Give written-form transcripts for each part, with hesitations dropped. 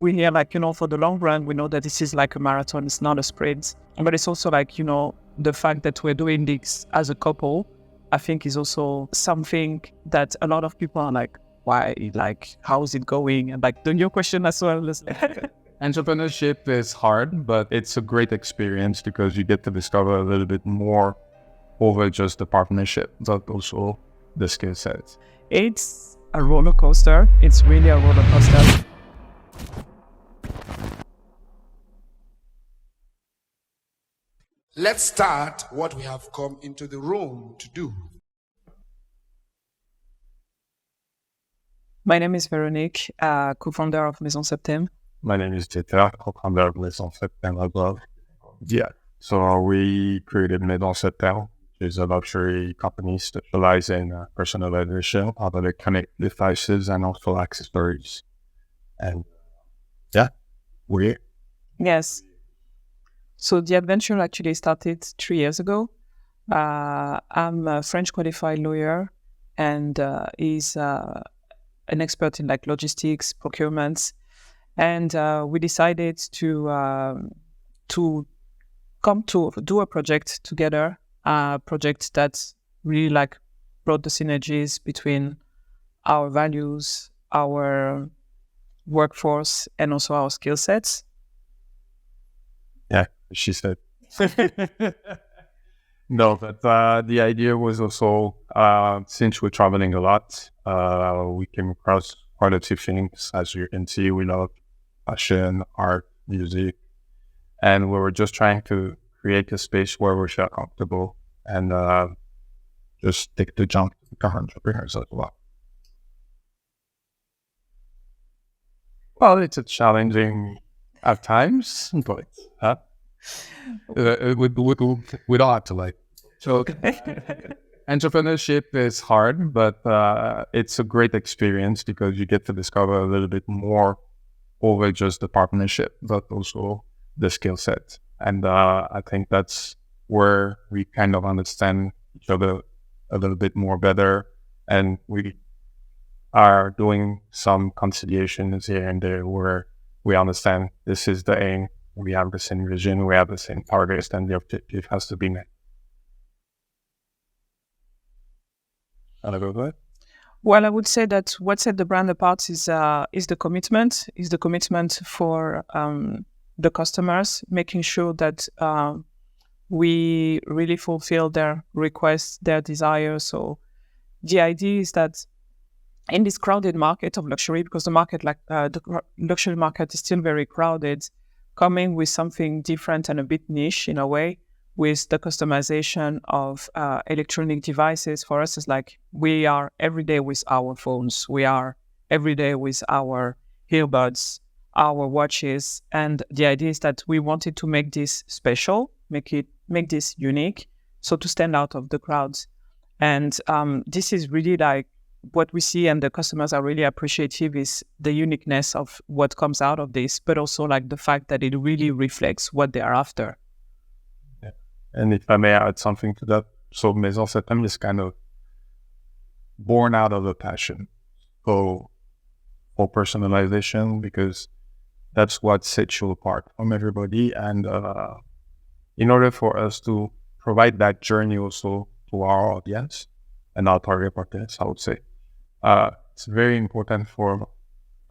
We hear like, for the long run, we know that this is like a marathon, it's not a sprint. But it's also like, the fact that we're doing this as a couple, I think is also something that a lot of people are like, why, like, how's it going? And like, your question as well is Entrepreneurship is hard, but it's a great experience because you get to discover a little bit more over just the partnership, but also the skill sets. it's a roller coaster. It's really a roller coaster. Let's start what we have come into the room to do. My name is Veronique, co-founder of Maison Septem. My name is Jeter, co-founder of Maison Septem as well. Yeah, so we created Maison Septem, which is a luxury company specialized in personalization of electronic devices and also accessories. And yeah, we're Yes. So the adventure actually started 3 years ago. I'm a French qualified lawyer and is an expert in like logistics, procurement. And we decided to come to do a project together, a project that really like brought the synergies between our values, our workforce, and also our skill sets. Yeah, she said. No, but the idea was also, since we're traveling a lot, we came across quite a few things. As you can see, we love fashion, art, music, and we were just trying to create a space where we feel comfortable and just take the jump to become entrepreneurs as well. Well, it's a challenging at times, but we don't have to like. So entrepreneurship is hard, but it's a great experience because you get to discover a little bit more over just the partnership, but also the skill set. And I think that's where we kind of understand each other a little bit more better. And we are doing some conciliations here and there where we understand this is the aim, we have the same vision, we have the same targets, and the objective has to be met. Well, I would say that what set the brand apart is the commitment for the customers, making sure that we really fulfill their requests, their desires. So the idea is that in this crowded market of luxury, because the market, the luxury market, is still very crowded, coming with something different and a bit niche in a way, with the customization of electronic devices, for us is like we are every day with our phones, we are every day with our earbuds, our watches, and the idea is that we wanted to make this special, make this unique, so to stand out of the crowds. And this is really like what we see, and the customers are really appreciative, is the uniqueness of what comes out of this, but also like the fact that it really reflects what they are after. Yeah. And if I may add something to that, so Maison Septem is kind of born out of a passion for personalization, because that's what sets you apart from everybody. And in order for us to provide that journey also to our audience and our target audience, I would say, it's very important for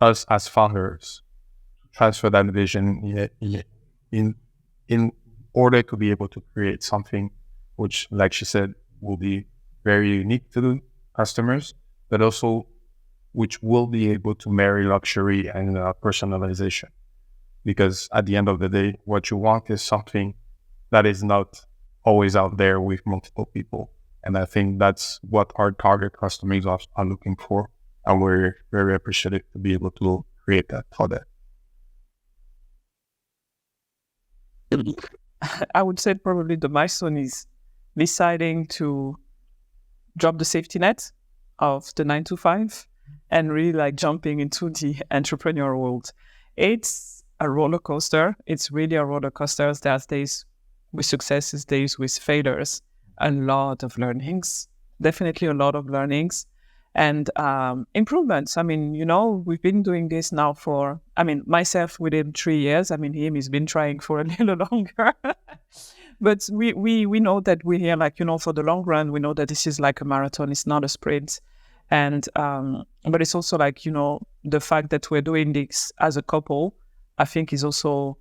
us as founders to transfer that vision in order to be able to create something which, like she said, will be very unique to the customers, but also which will be able to marry luxury and personalization. Because at the end of the day, what you want is something that is not always out there with multiple people. And I think that's what our target customers are looking for. And we're very appreciative to be able to create that for them. I would say probably the milestone is deciding to drop the safety net of the 9 to 5 and really like jumping into the entrepreneurial world. It's a roller coaster. It's really a roller coaster. There's days with successes, days with failures, a lot of learnings, definitely a lot of learnings. and improvements. I mean, we've been doing this now for, myself within 3 years. I mean, he's been trying for a little longer. But we know that we're here, like, for the long run. We know that this is like a marathon, it's not a sprint. And but it's also like, the fact that we're doing this as a couple, I think is also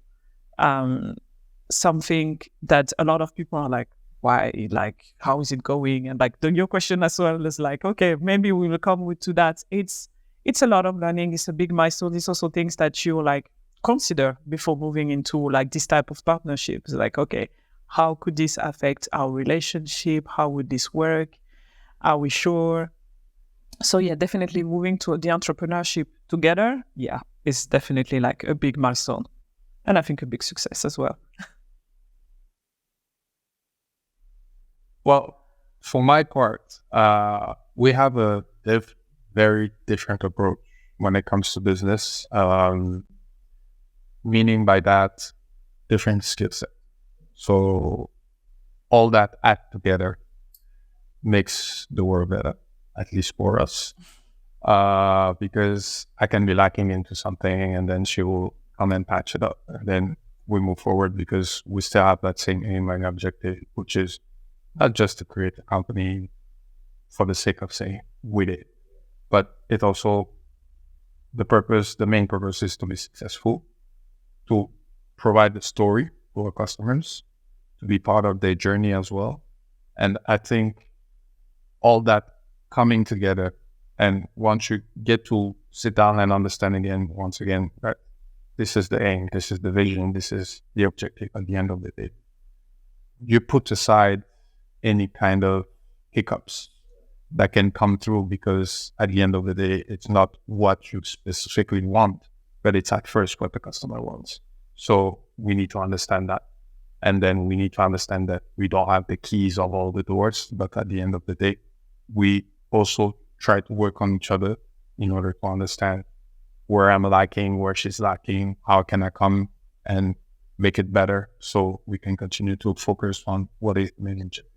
something that a lot of people are like, why, like, how is it going? And like your question as well is like, okay, maybe we will come to that. It's a lot of learning. It's a big milestone. It's also things that you like consider before moving into like this type of partnerships. Like, okay, how could this affect our relationship? How would this work? Are we sure? So yeah, definitely moving to the entrepreneurship together, yeah, is definitely like a big milestone. And I think a big success as well. Well, for my part, we have a very different approach when it comes to business. Meaning by that, different skill set. So all that add together makes the world better, at least for us. Because I can be lacking into something and then she will come and patch it up. And then we move forward because we still have that same aim and objective, which is not just to create a company for the sake of saying we did, but it also, the main purpose is to be successful, to provide the story to our customers, to be part of their journey as well. And I think all that coming together, and once you get to sit down and understand again, once again, that this is the aim, this is the vision, this is the objective at the end of the day, you put aside any kind of hiccups that can come through, because at the end of the day, it's not what you specifically want, but it's at first what the customer wants. So we need to understand that. And then we need to understand that we don't have the keys of all the doors, but at the end of the day, we also try to work on each other in order to understand where I'm lacking, where she's lacking, how can I come and make it better so we can continue to focus on what is the main objective.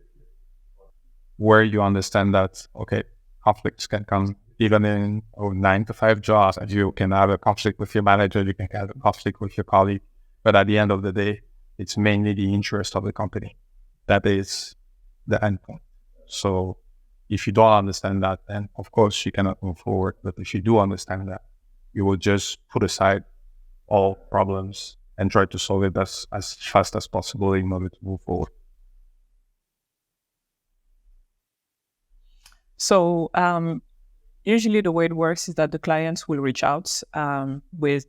Where you understand that, okay, conflicts can come even in a 9-to-5 job, and you can have a conflict with your manager, you can have a conflict with your colleague, but at the end of the day, it's mainly the interest of the company. That is the end point. So if you don't understand that, then of course you cannot move forward. But if you do understand that, you will just put aside all problems and try to solve it as fast as possible in order to move forward. So usually the way it works is that the clients will reach out with,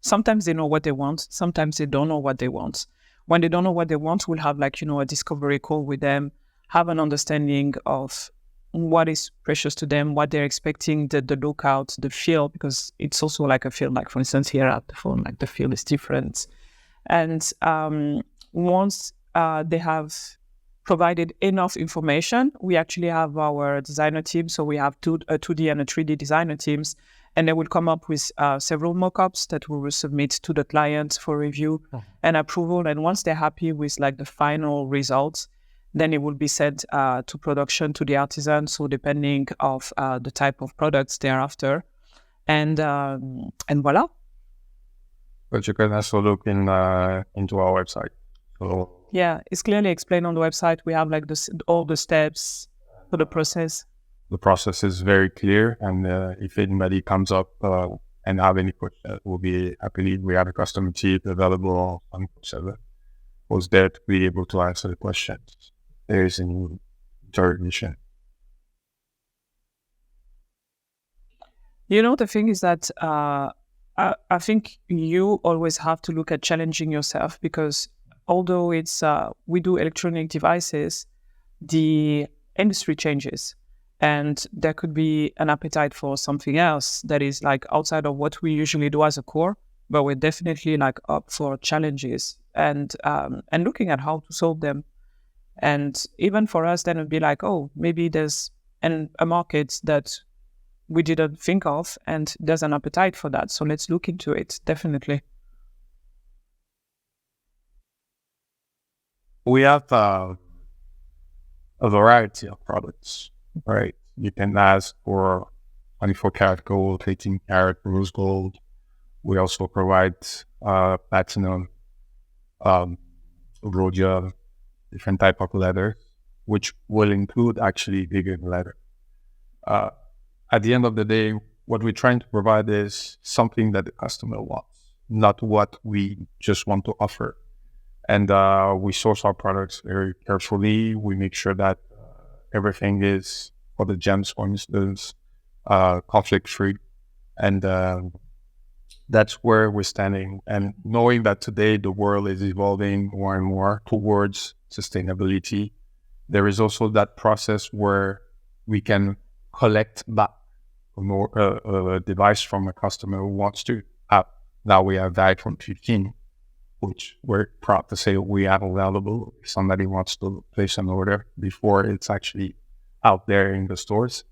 sometimes they know what they want, sometimes they don't know what they want. When they don't know what they want, we'll have like, a discovery call with them, have an understanding of what is precious to them, what they're expecting, the lookout, the feel, because it's also like a feel, like for instance here at the phone, like the feel is different. And once they have provided enough information, we actually have our designer team. So we have a 2D and a 3D designer teams, and they will come up with several mock-ups that we will submit to the client for review and approval. And once they're happy with like the final results, then it will be sent to production to the artisan. So depending of the type of products they're after, and voila. But you can also look into our website. So yeah, it's clearly explained on the website. We have like all the steps for the process. The process is very clear, and if anybody comes up and have any questions, we'll be happily. We have a customer team available on server who's there to be able to answer the questions. There is an interrogation. The thing is that I think you always have to look at challenging yourself, because although it's we do electronic devices, the industry changes, and there could be an appetite for something else that is like outside of what we usually do as a core. But we're definitely like up for challenges and looking at how to solve them. And even for us, then it'd be like, oh, maybe there's a market that we didn't think of, and there's an appetite for that. So let's look into it, definitely. We have a variety of products, right? You can ask for 24 karat gold, 18 karat rose gold. We also provide platinum, rhodium, different type of leather, which will include actually vegan leather. At the end of the day, what we're trying to provide is something that the customer wants, not what we just want to offer. And we source our products very carefully. We make sure that everything is, for the gems, for instance, conflict-free. And that's where we're standing. And knowing that today the world is evolving more and more towards sustainability, there is also that process where we can collect back a device from a customer who wants to have. Now we have the iPhone 15, which we're proud to say we have available if somebody wants to place an order before it's actually out there in the stores.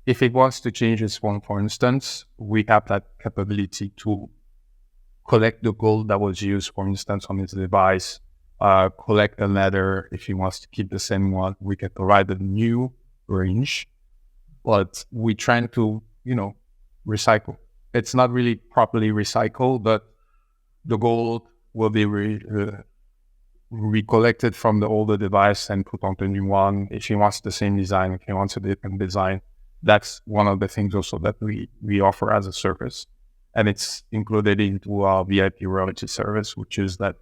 If it wants to change its form, for instance, we have that capability to collect the gold that was used, for instance, on his device, collect the leather. If he wants to keep the same one, we can provide a new range. But we're trying to, recycle. It's not really properly recycled, but the gold will be recollected from the older device and put on the new one. If he wants the same design, if he wants a different design, that's one of the things also that we offer as a service. And it's included into our VIP royalty service, which is that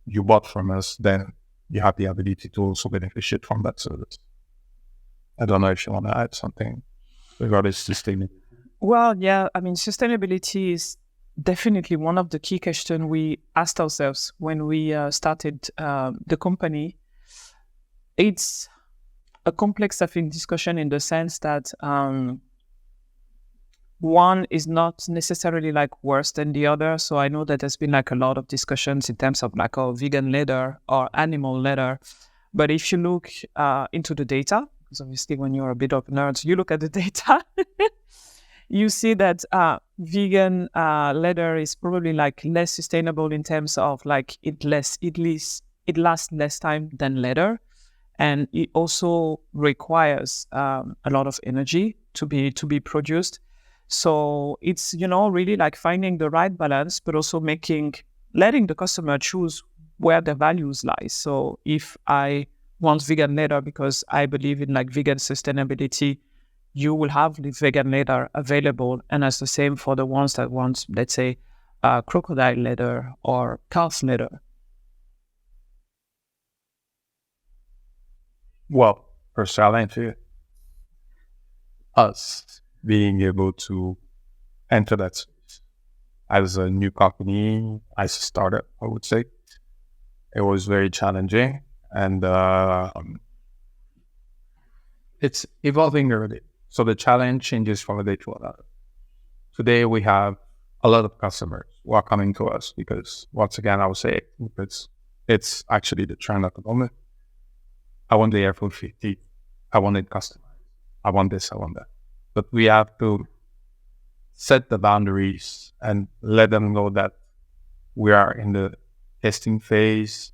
you bought from us, then you have the ability to also benefit from that service. I don't know if you want to add something regarding sustainability. Well, yeah, I mean, sustainability is definitely one of the key questions we asked ourselves when we started the company. It's a complex, I think, discussion in the sense that one is not necessarily like worse than the other. So I know that there's been like a lot of discussions in terms of like, vegan leather or animal leather. But if you look into the data, because obviously when you're a bit of a nerd, you look at the data, you see that vegan leather is probably like less sustainable in terms of like it lasts less time than leather. And it also requires a lot of energy to be produced. So it's, really like finding the right balance, but also letting the customer choose where their values lie. So if I want vegan leather because I believe in like vegan sustainability, you will have the vegan leather available. And that's the same for the ones that want, let's say, crocodile leather or calf leather. Well, personally, us being able to enter that space as a new company, as a startup, I would say, it was very challenging, and it's evolving early. So the challenge changes from a day to another. Today, we have a lot of customers who are coming to us because, once again, I would say it's actually the trend at the moment. I want the iPhone 15. I want it customized. I want this, I want that. But we have to set the boundaries and let them know that we are in the testing phase.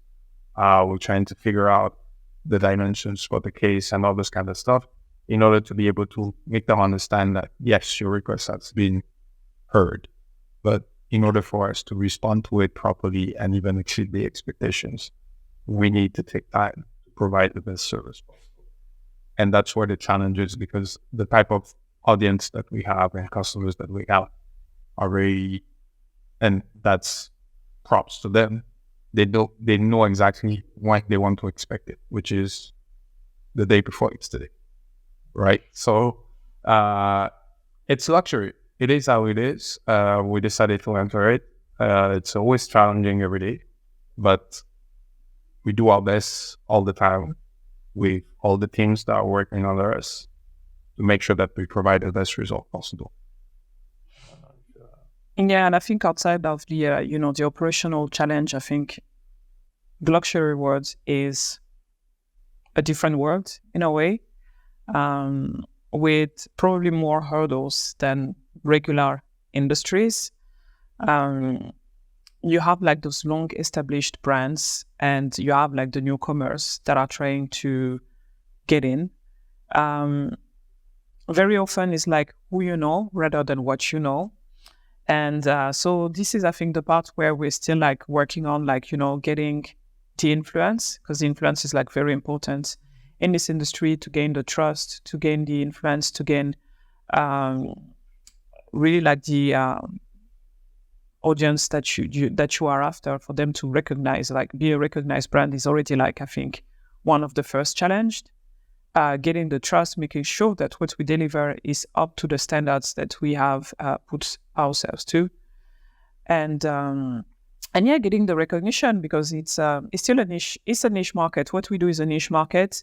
We're trying to figure out the dimensions for the case and all this kind of stuff in order to be able to make them understand that, yes, your request has been heard. But in order for us to respond to it properly and even exceed the expectations, we need to take time to provide the best service possible. And that's where the challenge is, because the type of audience that we have and customers that we have are very, and that's props to them. They know exactly what they want to expect it, which is the day before it's today, right? So it's luxury. It is how it is. We decided to enter it. It's always challenging every day, but we do our best all the time with all the teams that are working under us to make sure that we provide the best result possible. Yeah, and I think outside of the the operational challenge, I think the luxury world is a different world in a way, with probably more hurdles than regular industries. You have like those long established brands, and you have like the newcomers that are trying to get in. very often is like who you know rather than what you know. And so this is, I think, the part where we're still like working on, like, getting the influence, because the influence is like very important in this industry to gain the trust, to gain the influence, to gain really like the audience that you are after, for them to recognize, like be a recognized brand is already like, I think, one of the first challenge. Getting the trust, making sure that what we deliver is up to the standards that we have put ourselves to, and yeah, getting the recognition, because it's still a niche. It's a niche market. What we do is a niche market,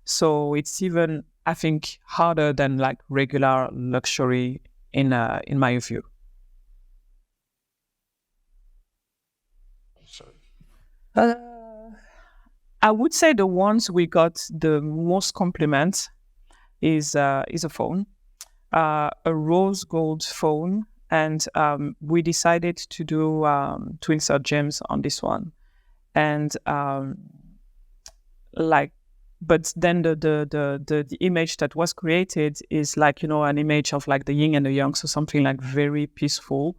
so it's even, I think, harder than like regular luxury in my view. I would say the ones we got the most compliments is a phone, a rose gold phone, and we decided to do to insert gems on this one, and like, but then the image that was created is like, an image of like the yin and the yang, so something like very peaceful,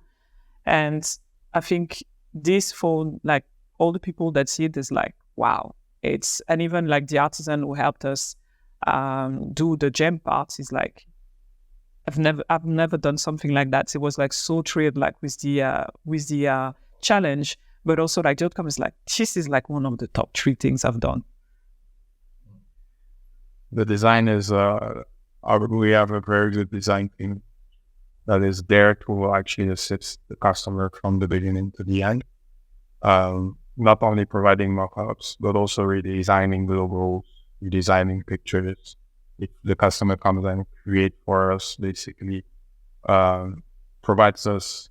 and I think this phone, like all the people that see it is like, wow. And even like the artisan who helped us do the gem parts is like, I've never done something like that. It was like so thrilled, like with the challenge, but also like the outcome is like, this is like one of the top 3 things I've done. The design is we have a very good design team that is there to actually assist the customer from the beginning to the end. Not only providing mock-ups, but also redesigning the logos, redesigning pictures. If the customer comes and create for us, basically provides us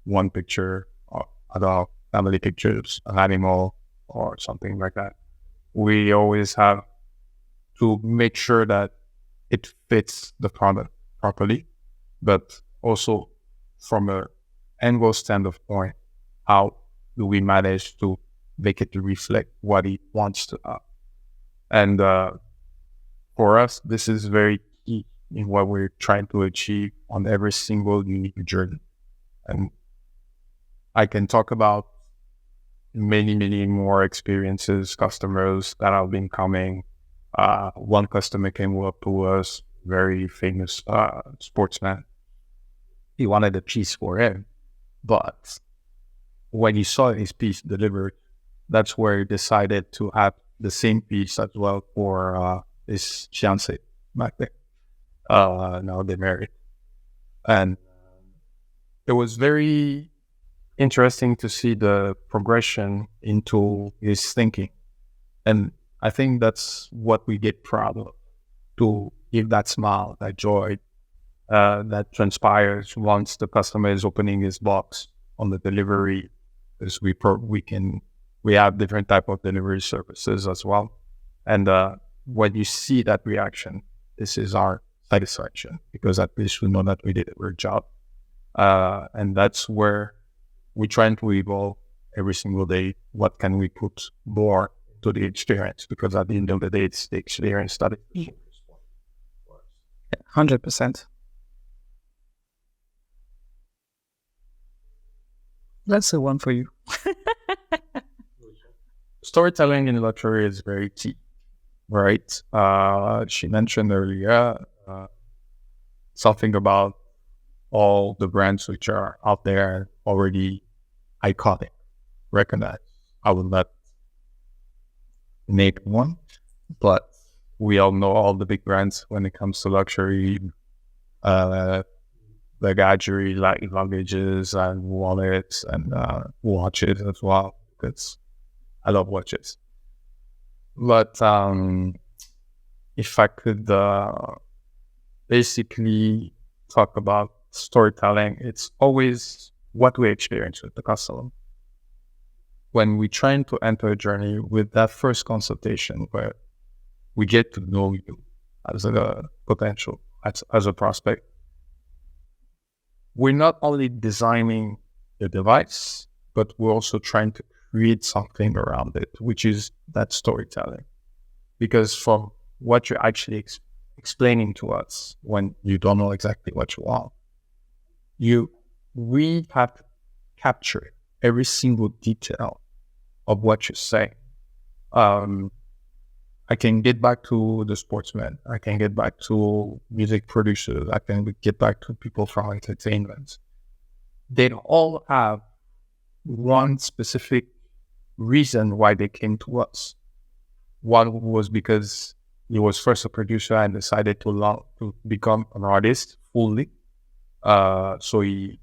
one picture, or other family pictures, an animal, or something like that. We always have to make sure that it fits the product properly, but also from an angle standpoint, how do we manage to make it reflect what he wants to have? And for us, this is very key in what we're trying to achieve on every single unique journey. And I can talk about many, many more experiences, customers that have been coming. One customer came up to us, very famous sportsman. He wanted a piece for him, but when he saw his piece delivered, that's where he decided to have the same piece as well for his fiancée back then. Now they're married. And it was very interesting to see the progression into his thinking. And I think that's what we get proud of, to give that smile, that joy that transpires once the customer is opening his box on the delivery. Because we have different type of delivery services as well. And when you see that reaction, this is our satisfaction, because at least we know that we did a great job. And that's where we're trying to evolve every single day. What can we put more to the experience? Because at the end of the day, it's the experience that is 100%. That's the one for you. Storytelling in luxury is very key, right? She mentioned earlier something about all the brands which are out there already iconic, recognized. I will not name one, but we all know all the big brands when it comes to luxury, the gadgetry, like luggages and wallets and watches as well, because I love watches. But if I could basically talk about storytelling, it's always what we experience with the customer. When we're trying to enter a journey with that first consultation where we get to know you as a potential, as a prospect, we're not only designing the device, but we're also trying to create something around it, which is that storytelling. Because from what you're actually explaining to us when you don't know exactly what you want. We have to capture every single detail of what you say. I can get back to the sportsmen. I can get back to music producers. I can get back to people from entertainment. They all have one specific reason why they came to us. One was because he was first a producer and decided to become an artist fully. So he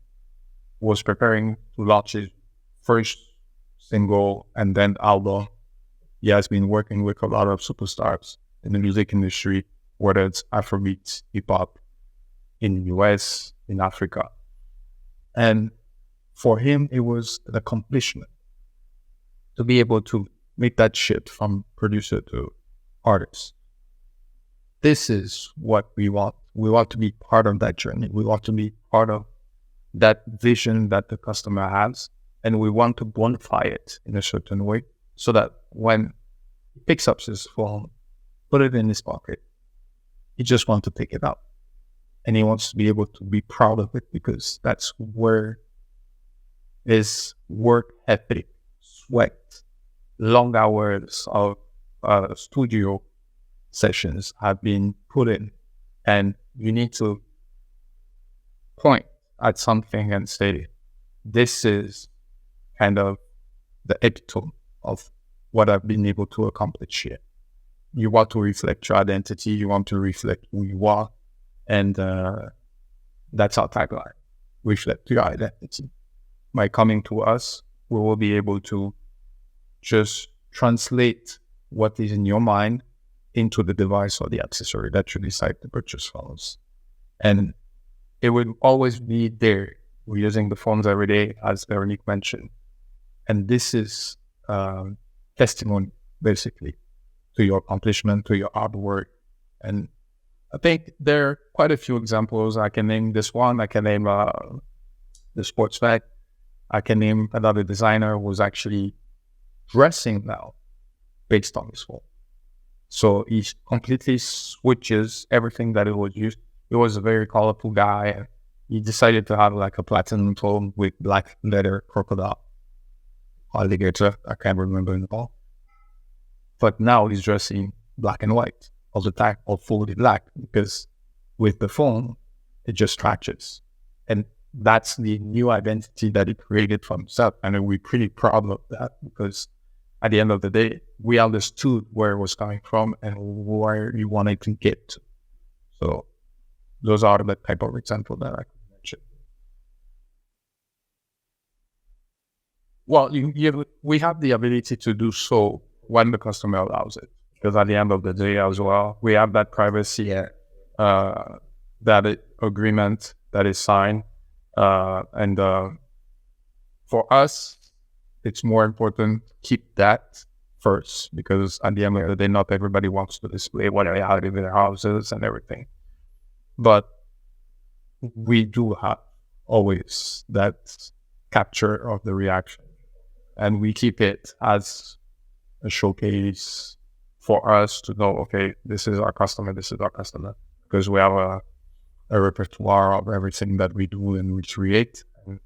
was preparing to launch his first single and then album. He has been working with a lot of superstars in the music industry, whether it's Afrobeats, hip hop, in the US, in Africa. And for him, it was an accomplishment to be able to make that shift from producer to artist. This is what we want. We want to be part of that journey. We want to be part of that vision that the customer has, and we want to quantify it in a certain way so that when he picks up his phone, put it in his pocket, he just wants to pick it up. And he wants to be able to be proud of it because that's where his work ethic, sweat, long hours of studio sessions have been put in. And you need to point at something and say, this is kind of the epitome of what I've been able to accomplish here. You want to reflect your identity, you want to reflect who you are, and that's our tagline, reflect your identity. By coming to us, we will be able to just translate what is in your mind into the device or the accessory that you decide to purchase from us. And it will always be there. We're using the phones every day, as Veronique mentioned. And this is testimony, basically, to your accomplishment, to your hard work. And I think there are quite a few examples. I can name this one. I can name the sports bag. I can name another designer who's actually dressing now based on his phone. So he completely switches everything that it was used. He was a very colorful guy. He decided to have like a platinum tone with black leather crocodile alligator. I can't remember it all. But now he's dressing black and white all the time, or fully black, because with the phone, it just scratches. And that's the new identity that he created for himself. And we're pretty proud of that because at the end of the day, we understood where it was coming from and where you wanted to get to. So those are the type of examples that I can mention. Well, we have the ability to do so when the customer allows it. Because at the end of the day as well, we have that privacy, agreement that is signed. And for us, it's more important to keep that first, because at the end of the day, not everybody wants to display what they have in their houses and everything. But we do have always that capture of the reaction, and we keep it as a showcase for us to know, okay, this is our customer, because we have a repertoire of everything that we do and we create. And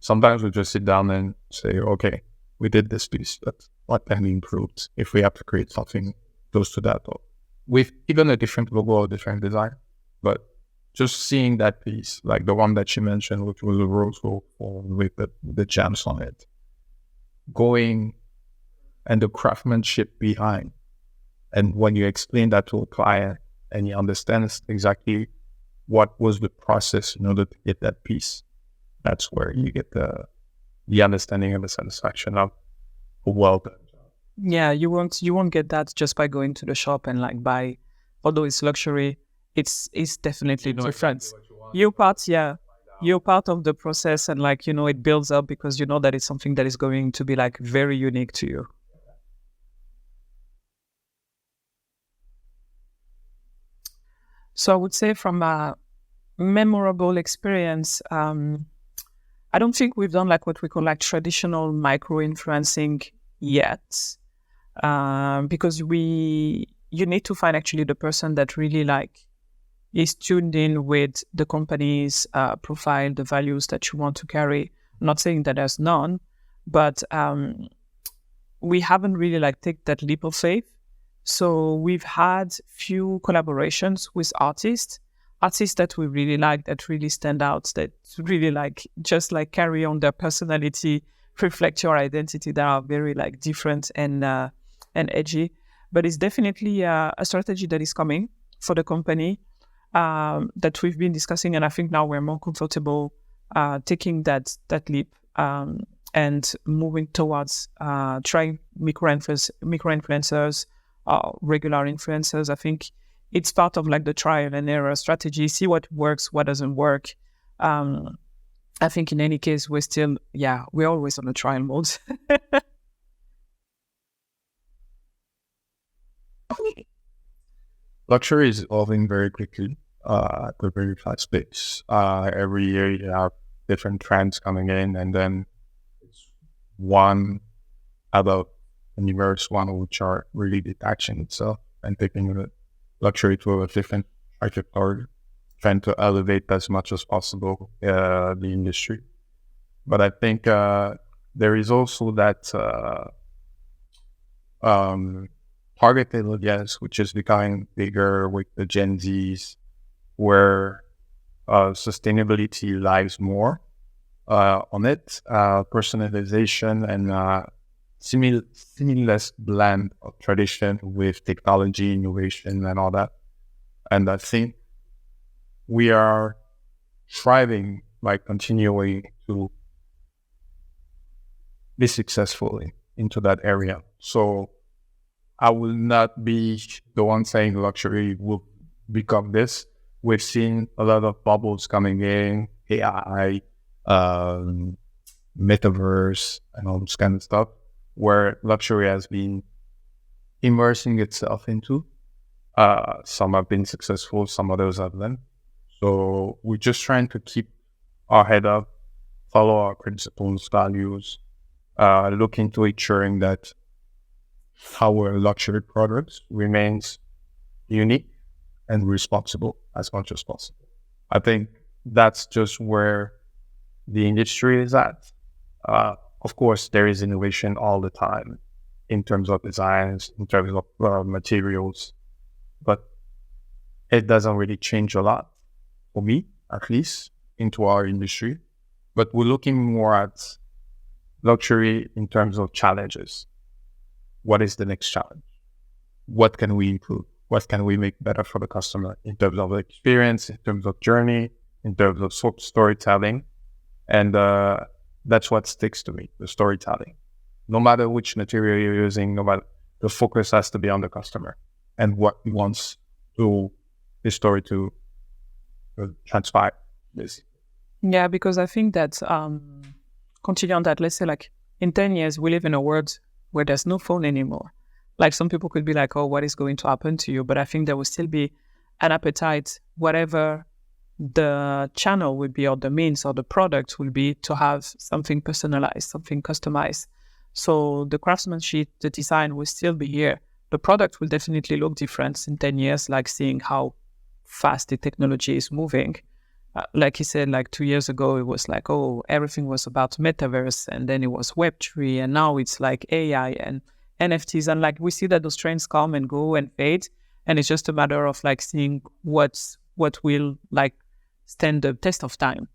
sometimes we just sit down and say, okay, we did this piece, but what can be improved if we have to create something close to that, or with even a different logo or different design. But just seeing that piece, like the one that she mentioned, which was a rose gold with the gems on it, going and the craftsmanship behind. And when you explain that to a client and he understands exactly what was the process in order to get that piece, that's where you get the understanding and the satisfaction of a well done job. Yeah, you won't get that just by going to the shop and like buy. Although it's luxury, it's definitely different. You're part of the process, and like, you know, it builds up because you know that it's something that is going to be like very unique to you. So I would say from a memorable experience, I don't think we've done like what we call like traditional micro-influencing yet, because you need to find actually the person that really like is tuned in with the company's profile, the values that you want to carry. I'm not saying that there's none, but we haven't really like take that leap of faith. So we've had few collaborations with artists that we really like, that really stand out, that really like just like carry on their personality, reflect your identity, that are very like different and edgy. But it's definitely a strategy that is coming for the company that we've been discussing, and I think now we're more comfortable taking that leap and moving towards trying micro-influencers, regular influencers. I think it's part of like the trial and error strategy. See what works, what doesn't work. I think in any case, we're always on the trial mode. Luxury is evolving very quickly at a very fast pace. Every year you have different trends coming in, and then it's one out of a numerous one which are really detaching itself and taking the luxury to a different trajectory, trying to elevate as much as possible the industry. But I think there is also that targeted audience, which is becoming bigger with the Gen Zs, where sustainability lies more on it, personalization and seamless blend of tradition with technology, innovation, and all that. And I think we are striving by continuing to be successful into that area. So I will not be the one saying luxury will become this. We've seen a lot of bubbles coming in, AI, metaverse, and all this kind of stuff, where luxury has been immersing itself into. Some have been successful, some others haven't. So we're just trying to keep our head up, follow our principles, values, look into ensuring that our luxury products remains unique and responsible as much as possible. I think that's just where the industry is at. Of course, there is innovation all the time in terms of designs, in terms of materials, but it doesn't really change a lot for me, at least, into our industry. But we're looking more at luxury in terms of challenges. What is the next challenge? What can we improve? What can we make better for the customer in terms of experience, in terms of journey, in terms of storytelling? And that's what sticks to me, the storytelling. No matter which material you're using, no matter, the focus has to be on the customer and what he wants his story to transpire. Yeah, because I think that continue on that, let's say like in 10 years, we live in a world where there's no phone anymore. Like some people could be like, oh, what is going to happen to you? But I think there will still be an appetite, whatever the channel would be or the means or the product will be, to have something personalized, something customized. So the craftsmanship, the design will still be here. The product will definitely look different in 10 years, like seeing how fast the technology is moving. Like he said, like 2 years ago, it was like, oh, everything was about metaverse, and then it was Web3, and now it's like AI and NFTs. And like we see that those trends come and go and fade, and it's just a matter of like seeing what will like stand the test of time.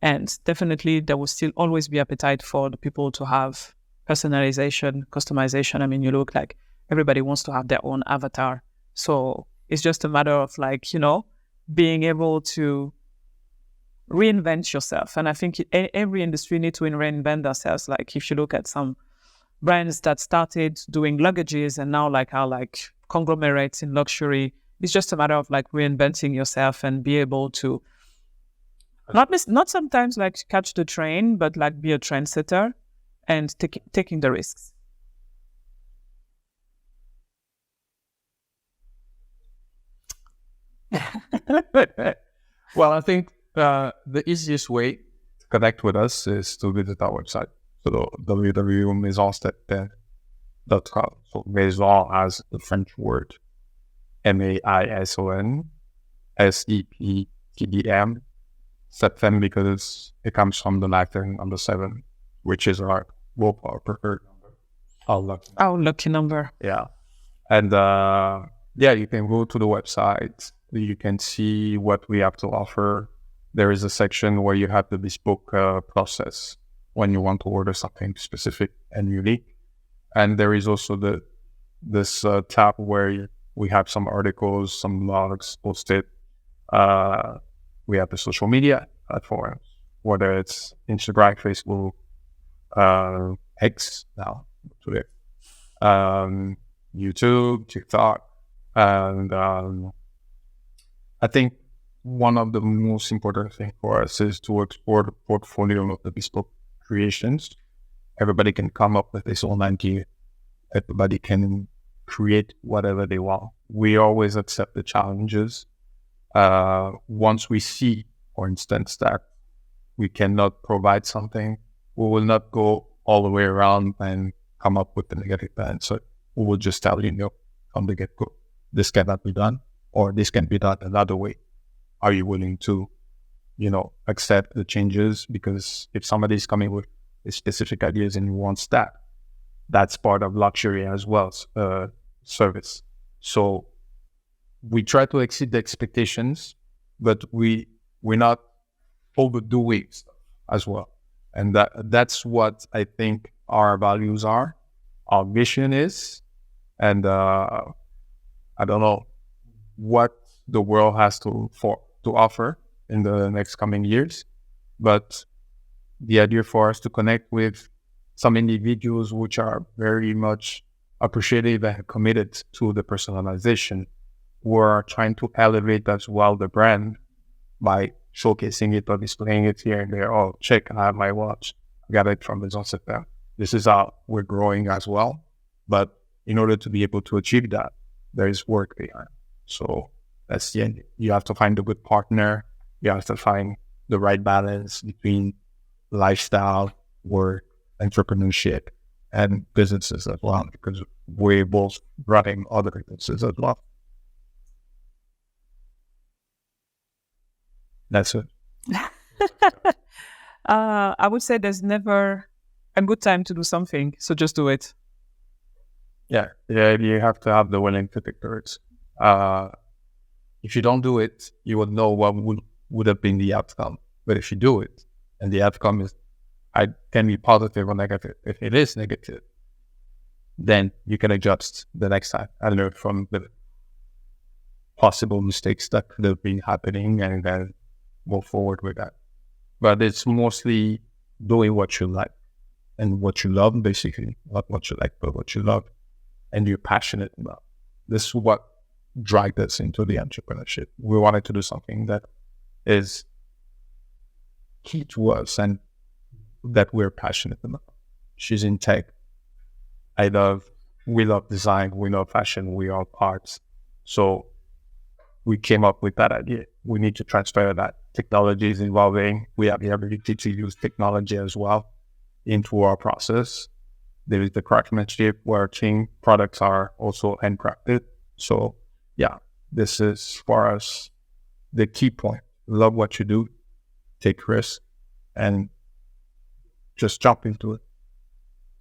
And definitely there will still always be appetite for the people to have personalization, customization. I mean, you look like everybody wants to have their own avatar. So it's just a matter of like, being able to reinvent yourself. And I think every industry needs to reinvent themselves. Like if you look at some brands that started doing luggages and now like are like conglomerates in luxury, it's just a matter of like reinventing yourself and be able to not sometimes like catch the train, but like be a trendsetter and taking the risks. Well, I think the easiest way to connect with us is to visit our website. So www.maisonseptem.com. So Maison as the French word, Maison, SEPTEM, Septem, because it comes from the Latin number 7, which is both our preferred number. Our lucky number. Yeah. And you can go to the website. You can see what we have to offer. There is a section where you have the bespoke process when you want to order something specific and unique. And there is also this tab where we have some articles, some blogs posted. We have the social media platforms, whether it's Instagram, Facebook, X now, today, YouTube, TikTok. And I think one of the most important things for us is to explore the portfolio of the bespoke creations. Everybody can come up with his own idea. Everybody can create whatever they want. We always accept the challenges. Once we see, for instance, that we cannot provide something, we will not go all the way around and come up with the negative answer. We will just tell you, from the get-go, this cannot be done, or this can be done another way. Are you willing to, accept the changes? Because if somebody's coming with specific ideas and wants that, that's part of luxury as well, service. So we try to exceed the expectations, but we're not overdoing stuff as well. And that's what I think our values are, our mission is, and I don't know what the world has to offer in the next coming years, but the idea for us to connect with some individuals which are very much appreciative and committed to the personalization, who are trying to elevate as well the brand by showcasing it or displaying it here and there. Oh, check, I have my watch. I got it from Maison Septem. This is how we're growing as well. But in order to be able to achieve that, there is work behind. So that's the end. You have to find a good partner. You have to find the right balance between lifestyle, work, entrepreneurship, and businesses as well, because we're both running other businesses as well. That's it. I would say there's never a good time to do something, so just do it. Yeah, you have to have the willing to take the risks. If you don't do it, you would know what would have been the outcome. But if you do it, and the outcome can be positive or negative. If it is negative, then you can adjust the next time and learn from the possible mistakes that could have been happening, and then move forward with that. But it's mostly doing what you like and what you love, basically. Not what you like, but what you love and you're passionate about. This is what dragged us into the entrepreneurship. We wanted to do something that is key to us and that we're passionate about. She's in tech. We love design, we love fashion, we love arts. So we came up with that idea. We need to transfer that. Technology is evolving. We have the ability to use technology as well into our process. There is the craftsmanship where team products are also handcrafted. So yeah, this is for us the key point. Love what you do, take risks, and just jump into it.